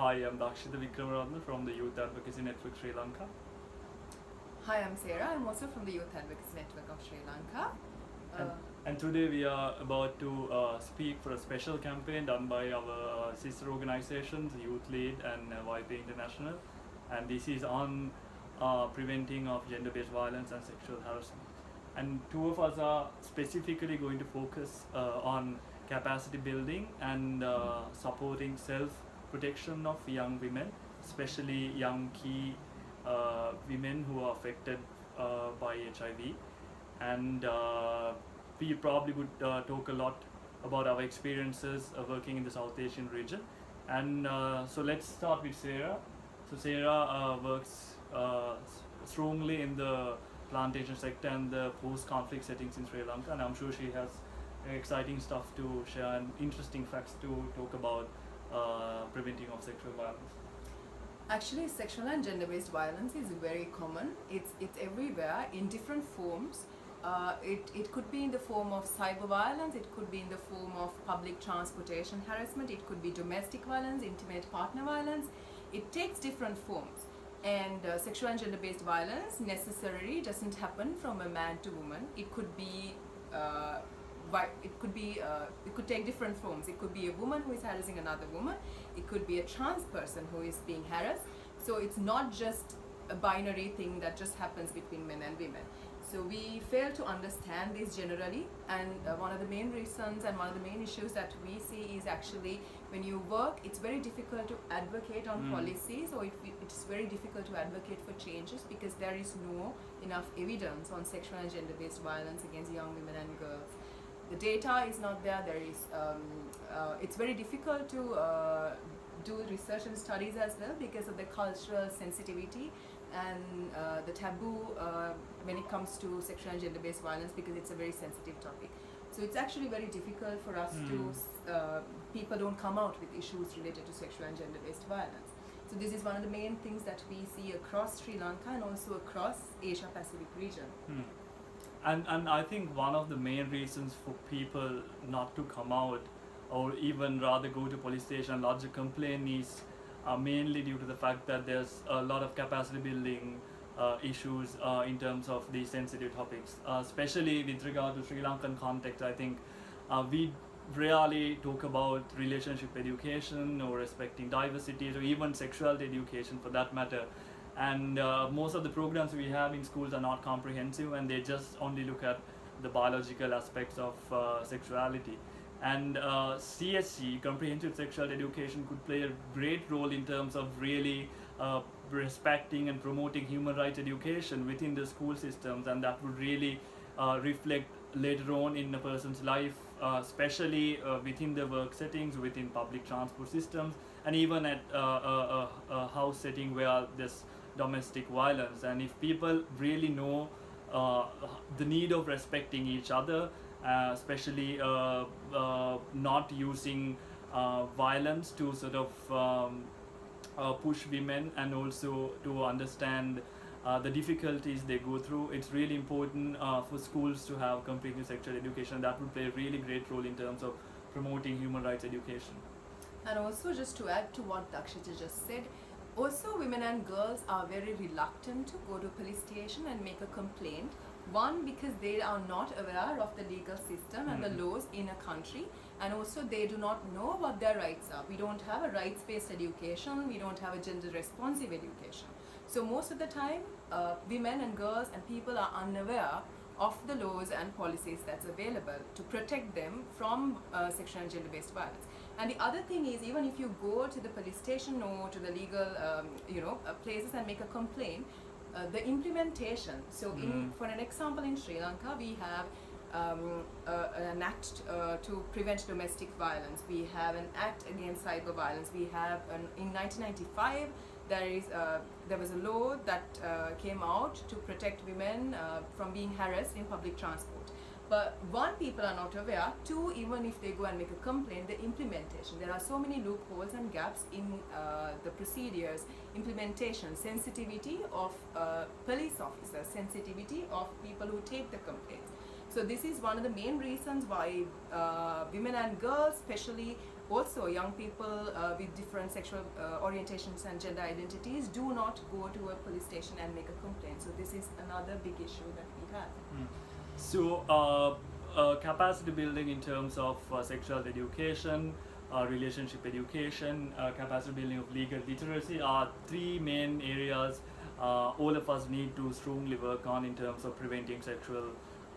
Hi, I'm Dakshita Vikramaratne from the Youth Advocacy Network Sri Lanka. Hi, I'm Sarah. I'm also from the Youth Advocacy Network of Sri Lanka. And today we are about to speak for a special campaign done by our sister organizations, YouthLEAD and YPEER International. And this is on preventing of gender-based violence and sexual harassment. And two of us are specifically going to focus on capacity building and supporting self-protection of young women, especially young key women who are affected by HIV. And we probably would talk a lot about our experiences working in the South Asian region. And so let's start with Sarah. So Sarah works strongly in the plantation sector and the post-conflict settings in Sri Lanka, and I'm sure she has exciting stuff to share and interesting facts to talk about preventing of sexual violence. Actually, sexual and gender-based violence is very common. It's everywhere in different forms. It could be in the form of cyber violence, it could be in the form of public transportation harassment, it could be domestic violence, intimate partner violence. It takes different forms. And sexual and gender-based violence necessarily doesn't happen from a man to woman. It could take different forms. It could be a woman who is harassing another woman. It could be a trans person who is being harassed. So it's not just a binary thing that just happens between men and women. So we fail to understand this generally, and one of the main reasons and one of the main issues that we see is actually when you work, it's very difficult to advocate on policies, or it's very difficult to advocate for changes because there is no enough evidence on sexual and gender-based violence against young women and girls. The data is not there. It's very difficult to do research and studies as well because of the cultural sensitivity and the taboo when it comes to sexual and gender-based violence, because it's a very sensitive topic. So it's actually very difficult for us to, people don't come out with issues related to sexual and gender-based violence. So this is one of the main things that we see across Sri Lanka and also across Asia Pacific region. And I think one of the main reasons for people not to come out or even rather go to police station and lodge a complaint is mainly due to the fact that there's a lot of capacity building issues in terms of these sensitive topics, especially with regard to Sri Lankan context. I think we rarely talk about relationship education or respecting diversity or even sexuality education for that matter. And most of the programs we have in schools are not comprehensive, and they just only look at the biological aspects of sexuality. And CSE, Comprehensive Sexual Education, could play a great role in terms of really respecting and promoting human rights education within the school systems, and that would really reflect later on in a person's life, especially within the work settings, within public transport systems, and even at a house setting where there's domestic violence. And if people really know the need of respecting each other, especially not using violence to sort of push women, and also to understand the difficulties they go through, it's really important for schools to have comprehensive sexual education. That would play a really great role in terms of promoting human rights education. And also, just to add to what Dakshita just said, also women and girls are very reluctant to go to police station and make a complaint. One, because they are not aware of the legal system and the laws in a country, and also they do not know what their rights are. We don't have a rights-based education, we don't have a gender-responsive education. So most of the time, women and girls and people are unaware of the laws and policies that's available to protect them from sexual and gender-based violence. And the other thing is, even if you go to the police station or to the legal places and make a complaint, the implementation. So for an example, in Sri Lanka, we have an act to prevent domestic violence. We have an act against cyber violence. We have in 1995, there was a law that came out to protect women from being harassed in public transport. But one, people are not aware. Two, even if they go and make a complaint, the implementation. There are so many loopholes and gaps in the procedures, implementation, sensitivity of police officers, sensitivity of people who take the complaints. So this is one of the main reasons why women and girls especially also, young people with different sexual orientations and gender identities do not go to a police station and make a complaint. So this is another big issue that we have. So, capacity building in terms of sexual education, relationship education, capacity building of legal literacy are three main areas all of us need to strongly work on in terms of preventing sexual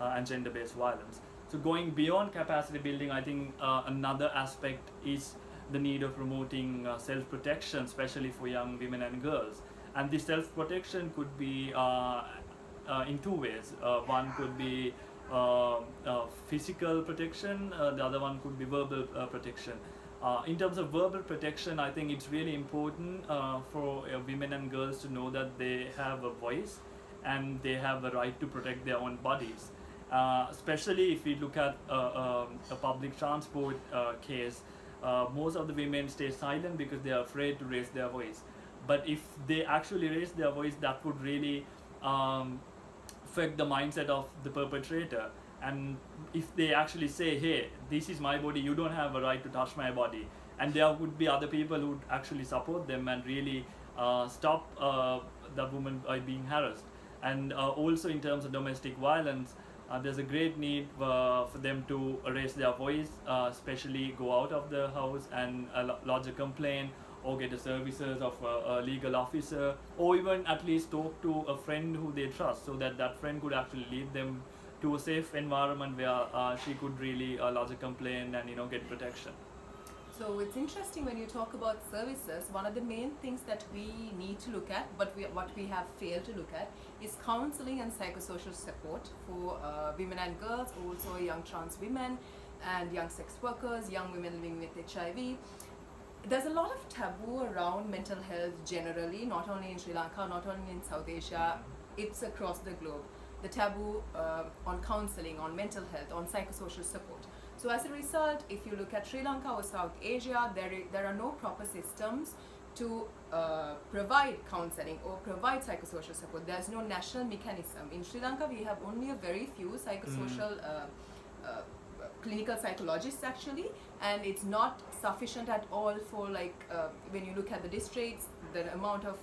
and gender-based violence. So, going beyond capacity building, I think another aspect is the need of promoting self-protection, especially for young women and girls. And this self-protection could be in two ways. One could be physical protection, the other one could be verbal protection. In terms of verbal protection, I think it's really important for women and girls to know that they have a voice and they have a right to protect their own bodies. Especially if we look at a public transport case, most of the women stay silent because they are afraid to raise their voice. But if they actually raise their voice, that would really affect the mindset of the perpetrator. And if they actually say, hey, this is my body, you don't have a right to touch my body, and there would be other people who would actually support them and really stop the woman by being harassed. And also in terms of domestic violence, there's a great need for them to raise their voice, especially go out of the house and lodge a complaint or get the services of a legal officer, or even at least talk to a friend who they trust, so that that friend could actually lead them to a safe environment where she could really lodge a complaint and get protection. So it's interesting when you talk about services, one of the main things that we need to look at, but what we have failed to look at, is counseling and psychosocial support for women and girls, also young trans women and young sex workers, young women living with HIV. There's a lot of taboo around mental health generally, not only in Sri Lanka, not only in South Asia, it's across the globe. The taboo on counseling, on mental health, on psychosocial support. So as a result, if you look at Sri Lanka or South Asia, there are no proper systems to provide counseling or provide psychosocial support. There's no national mechanism. In Sri Lanka, we have only a very few psychosocial clinical psychologists actually, and it's not sufficient at all for when you look at the districts, the amount of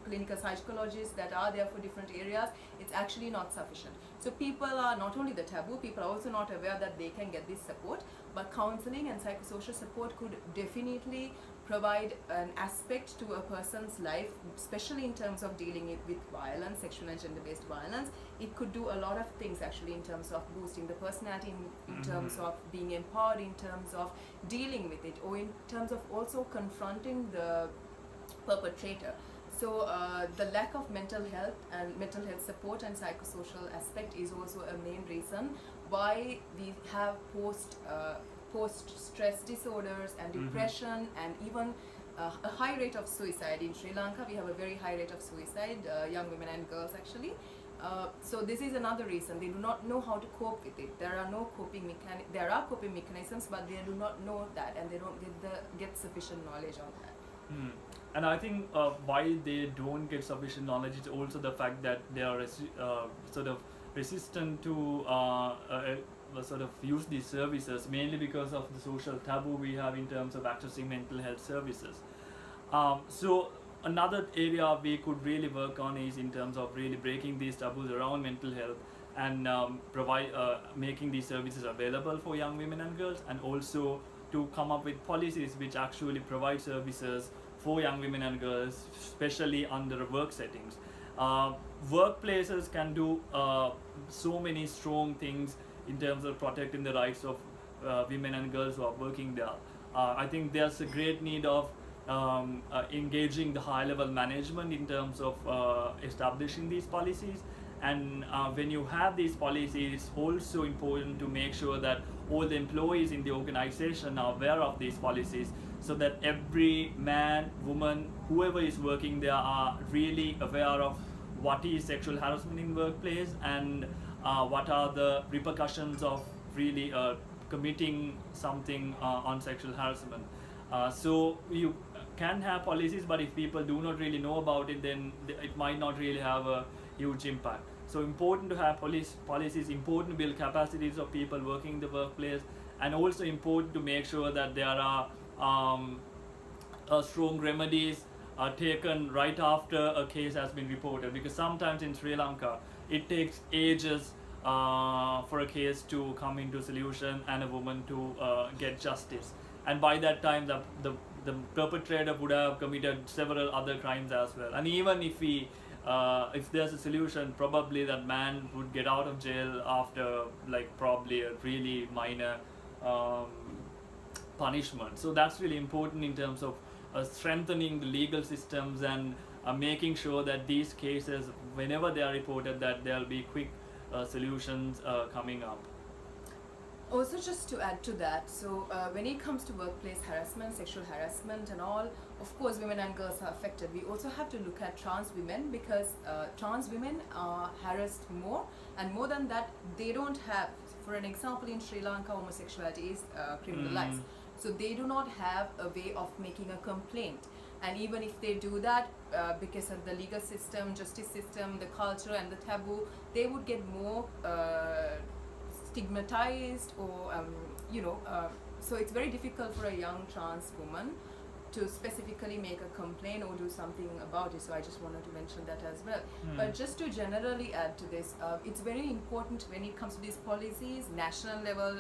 clinical psychologists that are there for different areas, it's actually not sufficient. So people are not only the taboo, people are also not aware that they can get this support, but counseling and psychosocial support could definitely provide an aspect to a person's life, especially in terms of dealing with violence, sexual and gender-based violence. It could do a lot of things actually in terms of boosting the personality, in terms of being empowered, in terms of dealing with it, or in terms of also confronting the perpetrator. So the lack of mental health and mental health support and psychosocial aspect is also a main reason why we have post-stress disorders and depression, and even a high rate of suicide. In Sri Lanka, we have a very high rate of suicide, young women and girls actually. So this is another reason. They do not know how to cope with it. There are coping mechanisms, but they do not know that, and they don't get sufficient knowledge on that. And I think why they don't get sufficient knowledge is also the fact that they are sort of resistant to sort of use these services, mainly because of the social taboo we have in terms of accessing mental health services. So another area we could really work on is in terms of really breaking these taboos around mental health and making these services available for young women and girls, and also to come up with policies which actually provide services for young women and girls, especially under work settings. Workplaces can do so many strong things in terms of protecting the rights of women and girls who are working there. I think there's a great need of engaging the high-level management in terms of establishing these policies. And when you have these policies, it's also important to make sure that all the employees in the organization are aware of these policies, so that every man, woman, whoever is working there are really aware of what is sexual harassment in workplace and what are the repercussions of really committing something on sexual harassment. So you can have policies, but if people do not really know about it, then it might not really have a huge impact. So important to have policies, important to build capacities of people working in the workplace, and also important to make sure that there are um, strong remedies are taken right after a case has been reported, because sometimes in Sri Lanka it takes ages for a case to come into solution and a woman to get justice, and by that time the perpetrator would have committed several other crimes as well. And even if there's a solution, probably that man would get out of jail after like probably a really minor um, punishment. So that's really important in terms of strengthening the legal systems and making sure that these cases, whenever they are reported, that there'll be quick solutions coming up. Also, just to add to that, so when it comes to workplace harassment, sexual harassment, and all, of course, women and girls are affected. We also have to look at trans women, because trans women are harassed more, and more than that, they don't have, for an example, in Sri Lanka, homosexuality is criminalized. So they do not have a way of making a complaint. And even if they do that, because of the legal system, justice system, the culture, and the taboo, they would get more stigmatized, or so it's very difficult for a young trans woman to specifically make a complaint or do something about it. So I just wanted to mention that as well. But just to generally add to this, it's very important when it comes to these policies, national level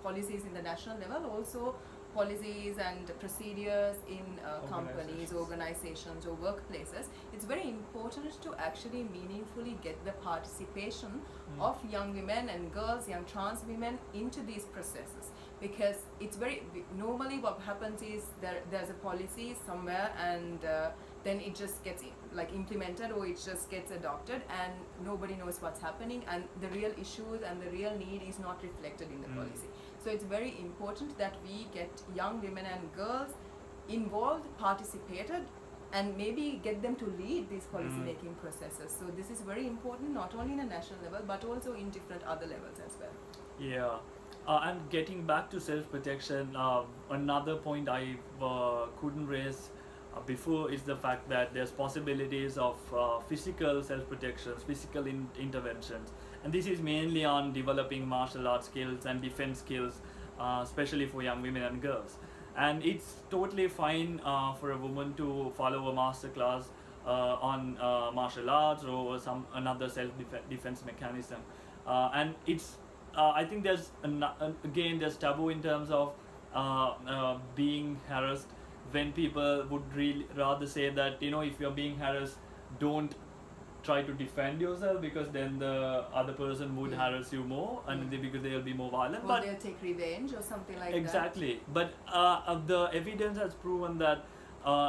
policies in the national level, also policies and procedures in companies, organizations, or workplaces. It's very important to actually meaningfully get the participation of young women and girls, young trans women, into these processes, because it's very normally what happens is there's a policy somewhere, and then it just gets implemented, or it just gets adopted, and nobody knows what's happening, and the real issues and the real need is not reflected in the policy. So it's very important that we get young women and girls involved, participated, and maybe get them to lead these policy making processes. So this is very important, not only in a national level, but also in different other levels as well. Yeah. And getting back to self-protection, another point I couldn't raise before is the fact that there's possibilities of physical self-protections, physical interventions, and this is mainly on developing martial arts skills and defense skills, especially for young women and girls. And it's totally fine for a woman to follow a master class on martial arts or some another self-defense mechanism, and it's I think there's again there's taboo in terms of being harassed, when people would really rather say that if you're being harassed, don't try to defend yourself, because then the other person would harass you more, and because they'll be more violent. Or but they'll take revenge or something like exactly. But the evidence has proven that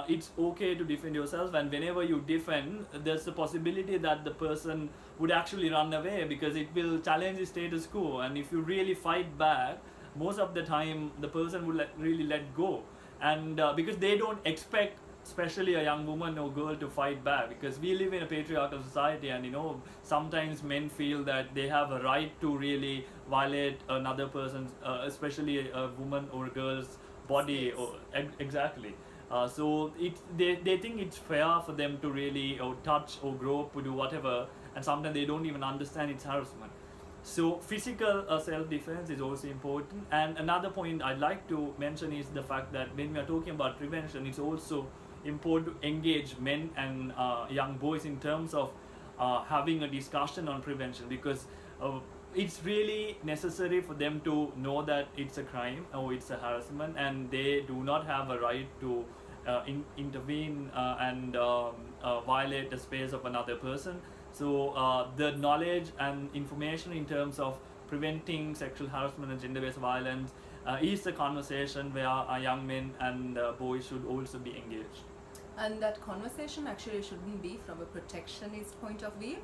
it's okay to defend yourself, and whenever you defend, there's a possibility that the person would actually run away, because it will challenge the status quo, and if you really fight back, most of the time the person will really let go, and because they don't expect, especially a young woman or girl, to fight back, because we live in a patriarchal society, and sometimes men feel that they have a right to really violate another person's, especially a woman or a girl's body, or exactly. So they think it's fair for them to really touch or grope or do whatever, and sometimes they don't even understand it's harassment. So physical self-defense is also important. And another point I'd like to mention is the fact that when we are talking about prevention, it's also important to engage men and young boys in terms of having a discussion on prevention, because it's really necessary for them to know that it's a crime or it's a harassment, and they do not have a right to intervene and violate the space of another person. So the knowledge and information in terms of preventing sexual harassment and gender-based violence is a conversation where young men and boys should also be engaged. And that conversation actually shouldn't be from a protectionist point of view.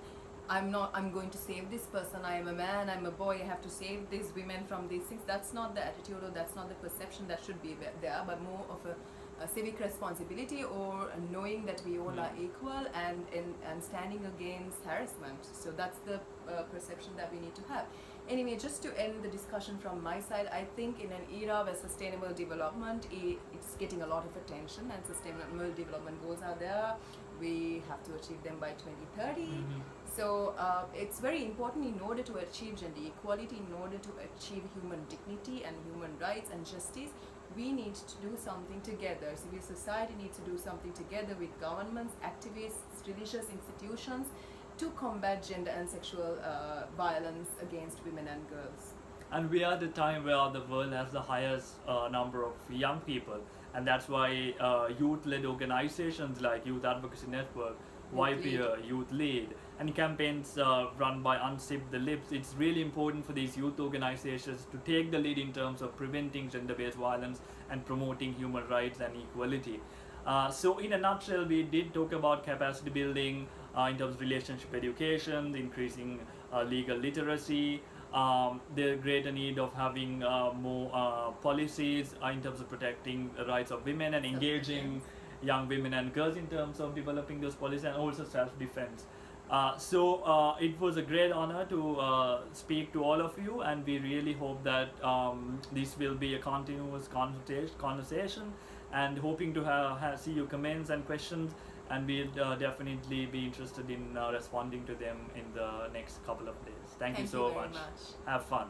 I'm going to save this person, I am a man, I'm a boy, I have to save these women from these things. That's not the attitude, or that's not the perception that should be there, but more of a civic responsibility, or knowing that we all are equal, and standing against harassment. So that's the perception that we need to have. Anyway, just to end the discussion from my side, I think in an era where sustainable development it's getting a lot of attention, and sustainable development goals are there, we have to achieve them by 2030. Mhm. So it's very important in order to achieve gender equality, in order to achieve human dignity and human rights and justice, we need to do something together. Civil society needs to do something together with governments, activists, religious institutions to combat gender and sexual violence against women and girls. And we are at a time where the world has the highest number of young people, and that's why youth-led organizations like Youth Advocacy Network, YPEER, YouthLEAD, and campaigns run by UNZIP the Lips, it's really important for these youth organizations to take the lead in terms of preventing gender-based violence and promoting human rights and equality. So in a nutshell, we did talk about capacity building in terms of relationship education, increasing legal literacy, the greater need of having more policies in terms of protecting the rights of women and engaging young women and girls in terms of developing those policies, and also self-defense. So it was a great honor to speak to all of you, and we really hope that this will be a continuous conversation, and hoping to see your comments and questions, and we'll definitely be interested in responding to them in the next couple of days. Thank you so very much. much. Have fun.